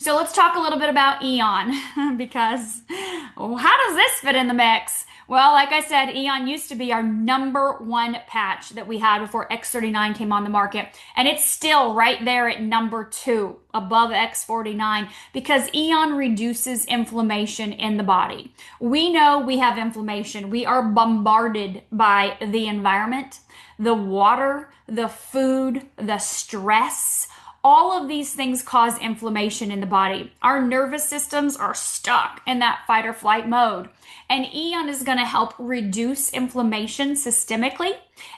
So let's talk a little bit about Aeon because how does this fit in the mix? Well, like I said, Aeon used to be our number one patch that we had before X39 came on the market. And it's still right there at number two above X49 because Aeon reduces inflammation in the body. We know we have inflammation. We are bombarded by the environment, the water, the food, the stress. All of these things cause inflammation in the body. Our nervous systems are stuck in that fight or flight mode. And Aeon is going to help reduce inflammation systemically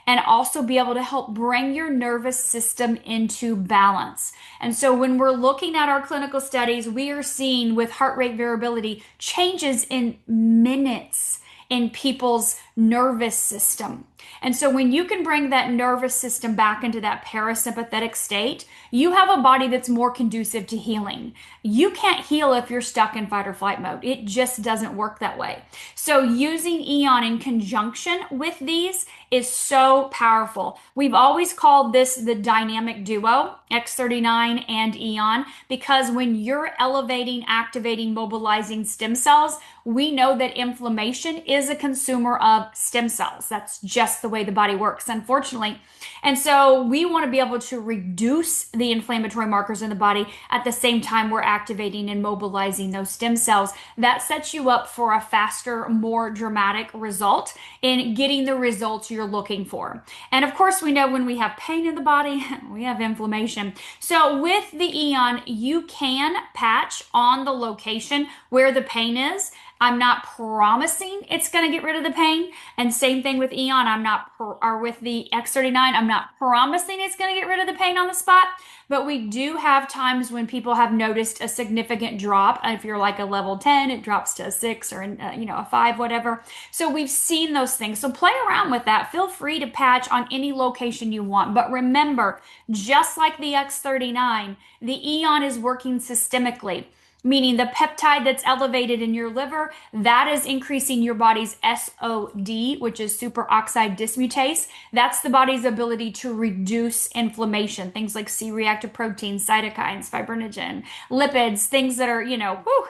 and also be able to help bring your nervous system into balance. And so when we're looking at our clinical studies, we are seeing with heart rate variability changes in minutes in people's nervous system. And so when you can bring that nervous system back into that parasympathetic state, you have a body that's more conducive to healing. You can't heal if you're stuck in fight or flight mode. It just doesn't work that way. So using Aeon in conjunction with these is so powerful. We've always called this the dynamic duo, X39 and Aeon, because when you're elevating, activating, mobilizing stem cells, we know that inflammation is a consumer of stem cells. That's just the way the body works, unfortunately. And so we want to be able to reduce the inflammatory markers in the body at the same time we're activating and mobilizing those stem cells. That sets you up for a faster, more dramatic result in getting the results you're looking for. And of course, we know when we have pain in the body, we have inflammation. So with the Aeon, you can patch on the location where the pain is. I'm not promising it's going to get rid of the pain. And same thing with Aeon. Or with the X39, I'm not promising it's going to get rid of the pain on the spot. But we do have times when people have noticed a significant drop. If you're like a level 10, it drops to a 6 or a 5, whatever. So we've seen those things. So play around with that. Feel free to patch on any location you want. But remember, just like the X39, the Aeon is working systemically, meaning the peptide that's elevated in your liver, that is increasing your body's SOD, which is superoxide dismutase. That's the body's ability to reduce inflammation. Things like C-reactive proteins, cytokines, fibrinogen, lipids, things that are,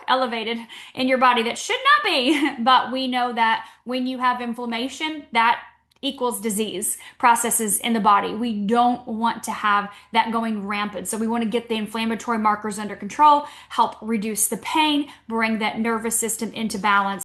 elevated in your body that should not be. But we know that when you have inflammation, that equals disease processes in the body. We don't want to have that going rampant. So we want to get the inflammatory markers under control, help reduce the pain, bring that nervous system into balance.